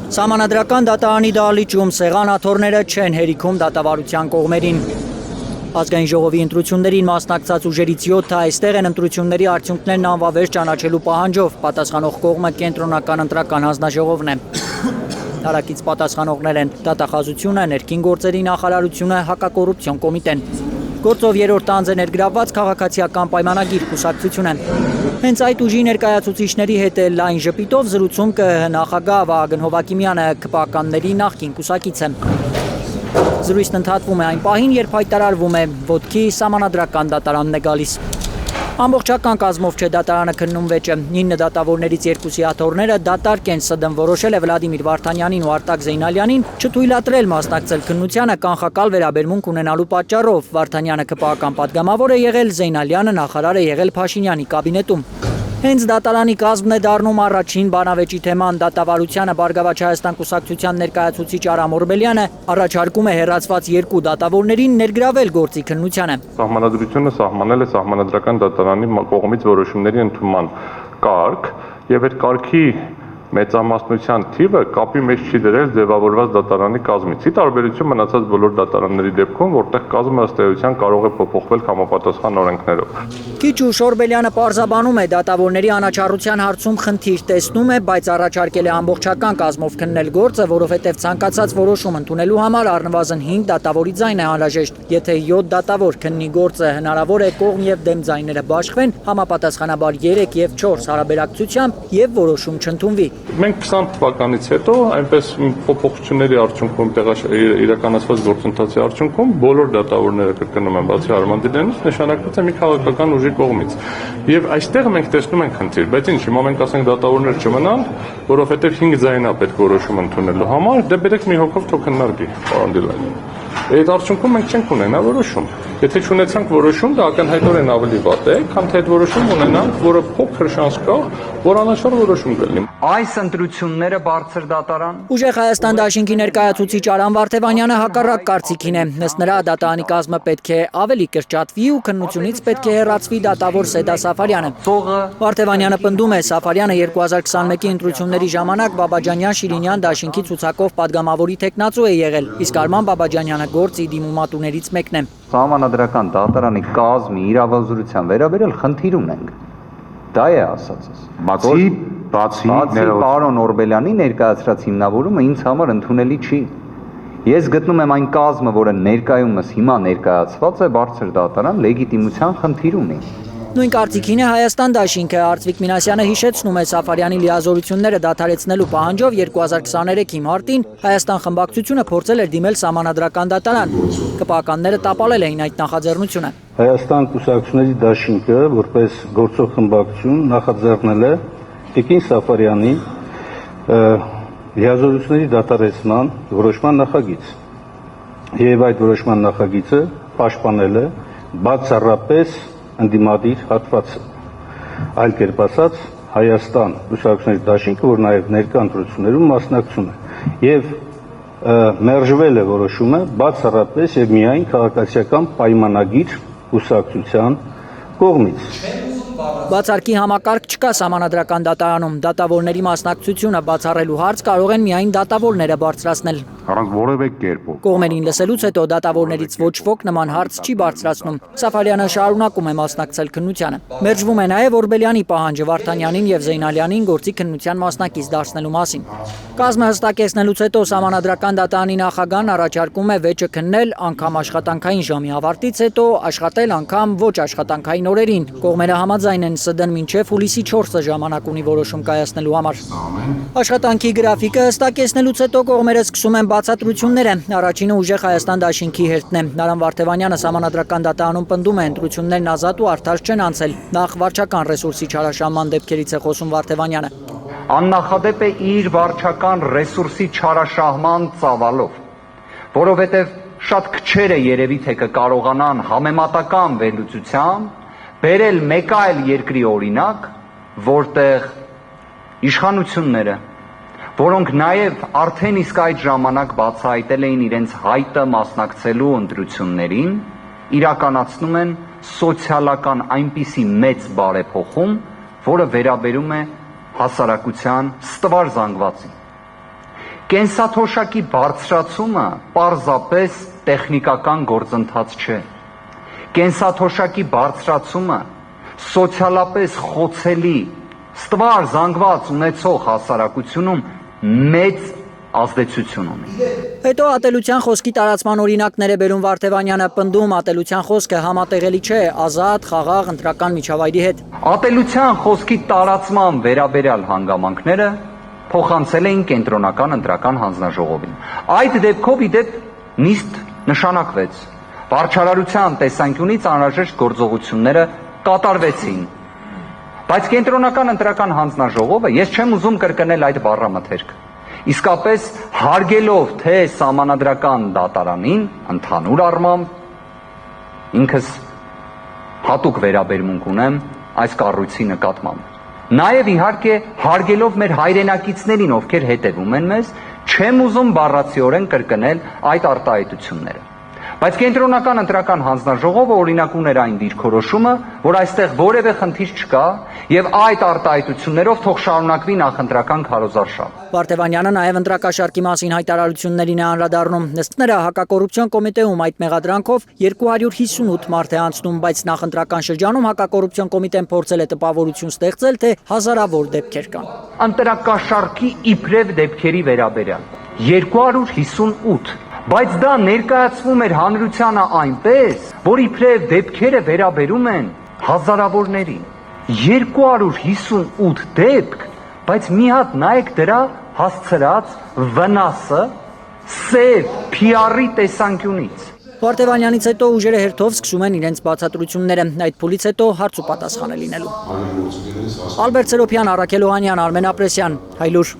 Սահմանադրական դատարանի դահլիճում սեղանաթոռները չեն հերիքում դատավարության կողմերին։ Ազգային ժողովի ընտրություններին մասնակցած ուժերից 7-ը այստեղ են ընտրությունների արդյունքներն անվավեր ճանաչելու պահանջով, պատասխանող կողմը կենտրոնական ընտրական հանձնաժողովն է։ Հարակից պատասխանողներ են դատախազությունը, ներքին գործերի նախարարությունը, հակակոռուպցիոն կոմիտեն։ Գործով երրորդ անձ է ներգրավված քաղաքացիական պայմանագիր կուսակցությունը։ Հենց այդ ուժի ներկայացուցիչների հետ է լայն ժպիտով զրուցում ԿՀ նախագահ Վահագն Հովհակիմյանը, ԿՊԱ-կանների նախկին կուսակիցը։ Զրույցն ընդհատվում է այն պահին, երբ հայտարարվում է ոտքի սահմանադրական դատարանն է գալիս։ Ամբողջական կազմով չէ դատարանը քննում վեճը։ 9 դատավորներից 2-ի աթոռները դատարկ են ՍԴՄ որոշել է Վլադիմիր Վարդանյանին ու Արտակ Զեյնալյանին չթույլատրել մասնակցել քննությանը կանխակալ վերաբերմունք ունենալու պատճառով։ Վարդանյանը ԿՊԱ-ական պատգամավոր է եղել, Զեյնալյանը նախարար է եղել Փաշինյանի կաբինետում։ Հենց դատարանի կազմն է դառնում առաջին բանավեճի թեման։ Դատավարությանը Բարգավաճ Հայաստան կուսակցության ներկայացուցիչ Արամ Օրբելյանը առաջարկում է հեռացված 2 դատավորներին ներգրավել գործի քննությանը։ Սահմանադրությունը սահմանել է Սահմանադրական դատարանի կողմից որոշումների ընդունման կարգ, եւ այդ կարգի մեծամասնության թիվը կապի մեջ չի դրել ձևավորված դատարանի կազմից։ Ի տարբերություն մնացած բոլոր դատարանների դեպքում, որտեղ կազմը ըստ էության կարող է փոփոխվել համապատասխան օրենքներով։ Քիչ ուշ Օրբելյանը պարզաբանում է դատավորների անաչառության հարցում խնդիր տեսնում է, բայց առաջարկել է ամբողջական կազմով քննել գործը, որովհետև ցանկացած որոշում ընդունելու համար առնվազն 5 դատավորի ձայն է անհրաժեշտ։ Եթե 7 դատավոր քննի գործը, հնարավոր է կողմ եւ դեմ ձայները բաշխվեն, համապատասխանաբար 3 եւ 4 հարաբերակցությամբ եւ որոշում չընդունվի։ Մենք 20 թվականից հետո այնպես փոփոխությունների արդյունքում իրականացված գործընթացի արդյունքում բոլոր դատավորները կրկնում են բացի Արմանդինյանից նշանակված է մի քաղաքական ուժի կողմից։ Եվ այստեղ մենք տեսնում ենք խնդիր, բայց ինչ, հիմա մենք ասենք դատավորներ չմնան, որովհետև 5 ձայնա պետք որոշում ընդունելու համար, դե բերեք մի հոգով թող քննարկի, պարոն Դիլանյան։ Այդ արդյունքում մենք չենք ունենա որոշում։ Եթե չունեցանք որոշում, դա ակնհայտորեն ավելի վատ է, քան թե այդ որոշում ունենանք, որը փոքր շանս կա, որ անաչառ որոշում կլինի։ Այս ընտրությունները բարձր դատարան։ Ուժեղ Հայաստան դաշինքի ներկայացուցիչ Արամ Վարդևանյանը հակառակ կարծիքին է։ Ըստ նրա դատարանի կազմը պետք է ավելի կրճատվի ու քննությունից պետք է հեռացվի դատավոր Սեդա Սաֆարյանը։ Վարդևանյանը պնդում է, Սաֆարյանը 2021-ի ընտրությունների ժամանակ Բաբաջանյան-Շիրինյան դաշինքի ցուցակով падգամավորի տեխնացու է եղել, իսկ Արման Բաբաջանյանը գործի դիմումատուներից մեկն է։ Սահմանադրական դատարանի կազմի իրավազորության վերաբերյալ խնդիր ունենք։ Դա է ասածս։ Բացի պարոն Օրբելյանի ներկայացրած հիմնավորումը ինձ համար ընդունելի չի։ Ես գտնում եմ այն կազմը, որը ներկայումս հիմա ներկայացված է, բարձր դատարան լեգիտիմության խնդիր ունի։ Նույն կարծիքին է Հայաստան դաշինքը։ Արծվիկ Մինասյանը հիշեցնում է Սաֆարյանի լիազորությունները դադարեցնելու պահանջով 2023-ի մարտին Հայաստան խմբակցությունը փորձել էր դիմել Սահմանադրական դատարան։ ԿՊԱ-կանները տապալել էին այդ նախաձեռնությունը։ Հայաստան կուսակցությունների դաշինքը, որպես գործող խմբակցություն, նախաձեռնել է Տիկին Սաֆարյանի լիազորությունների դադարեցման որոշման նախագիծ։ Եվ այդ որոշման նախագիծը պաշտպանել է բացառապես ընդդիմադիր հատվածը, այլ կերպ ասած Հայաստան կուսակցությունների դաշինքը, որ նաև ներկա ընտրություններում մասնակցում է, եւ մերժվել է որոշումը բացառապես եւ միայն քաղաքացիական պայմանագիր կուսակցության կողմից։ Բացարկի համակարգ չկա Սահմանադրական դատարանում։ Դատավորների մասնակցությունը բացառելու հարց կարող են միայն դատավորները բարձրացնել։ Առանց որևէ կերպով։ Կողմերին լսելուց հետո դատավորներից ոչ ոք նման հարց չի բարձրացնում։ Սաֆարյանը շարունակում է մասնակցել քննությանը։ Մերժվում է նաև Օրբելյանի պահանջը Վարդանյանին եւ Զեյնալյանին գործի քննության մասնակից դարձնելու մասին։ Կազմը հստակեցնելուց հետո Սահմանադրական դատարանի նախագահն առաջարկում է վեճը քննել անգամ աշխատանքային ժամի ավարտից հետո, աշխատել անգամ ոչ աշխատանքային օրերին։ Կողմերը համաձայն են ՍԴ-ն մինչև հուլիսի 4-ը ժամանակ ունի որոշում կայացնելու համար։ Աշխատանքի գրաֆիկը հստակեցնելուց հետո կողմերը սկսում են բացատրությունները։ Առաջինը ուժեղ Հայաստան դաշինքի հերթն է։ Արամ Վարդևանյանը Սահմանադրական դատարանում պնդում է ընտրություններն ազատ ու արդար չեն անցել։ Նախ վարչական ռեսուրսի չարաշահման դեպքերից է խոսում Վարդևանյանը։ Աննախադեպ է իր վարչական ռեսուրսի չարաշահման ծավալով, որովհետև շատ քչեր է երևի թե կկարողանան համեմատական վերլուծությամբ բերել մեկ այլ երկրի օրինակ, որտեղ իշխանությունները, որոնք նաև արդեն իսկ այդ ժամանակ բացահայտել էին իրենց հայտը մասնակցելու ընտրություններին, իրականացնում են սոցիալական այնպիսի մեծ բարեփոխում, որը վերաբերում է հասարակության ստվար զանգվածին։ Կենսաթոշակի բարձրացումը պարզապես տեխնիկական գործընթաց չէ։ Կենսաթոշակի բարձրացումը սոցիալապես խոցելի, ստվար զանգված ունեցող հասարակությունում մեծ ազդեցություն ունի։ Հետո ատելության խոսքի տարածման օրինակներ է բերում Վարդևանյանը, պնդում ատելության խոսքը համատեղելի չէ ազատ, խաղաղ, ընտրական միջավայրի հետ։ Ատելության խոսքի տարածման վերաբերյալ հանգամանքները փոխանցել էին կենտրոնական ընտրական հանձնաժողովին։ Այդ դեպքով իդեպ նիստ նշանակվեց։ Վարչարարության տեսանկյունից անհրաժեշտ գործողությունները կատարվեցին։ Բայց կենտրոնական ընտրական հանձնաժողովը, ես չեմ ուզում կրկնել այդ բառամթերքը, իսկապես հարգելով թե սահմանադրական դատարանին, ընդհանուր առմամբ ինքս հատուկ վերաբերմունք ունեմ այս կառույցի նկատմամբ։ Նաև իհարկե հարգելով մեր հայրենակիցներին, ովքեր հետևում են մեզ, չեմ ուզում բառացիորեն կրկնել այդ արտահայտությունները։ Բայց կենտրոնական ընտրական հանձնաժողովը օրինակ ուներ այն դիրքորոշումը, որ այստեղ որևէ խնդիր չկա եւ այդ արտահայտություններով թող շարունակվի նախընտրական քարոզարշավ։ Վարդևանյանը նաև ընտրակաշարքի մասին հայտարարություններին է անդրադառնում։ Նստները հակակոռուպցիոն կոմիտեում այդ մեղադրանքով 258 մարդ է անցնում, բայց նախընտրական շրջանում հակակոռուպցիոն կոմիտեն փորձել է տպավորություն ստեղծել, թե հազարավոր դեպքեր կան։ Ընտրակաշարքի իբրև դեպքերի վերաբերյալ 258, բայց դա ներկայացվում էր հանրությանը այնպես, որ իբրև դեպքերը վերաբերում են հազարավորներին։ 258 դեպք, բայց մի հատ նայեք դրա հասցրած վնասը սև PR-ի տեսանկյունից։ Վարդևանյանից հետո ուժերը հերթով սկսում են իրենց բացատրությունները, այդ փուլից հետո հարց ու պատասխան է լինելու։ Ալբերտ Սերոբյան, Առաքել Օհանյան, Արմեն Ապրեսյան, Հայլուր։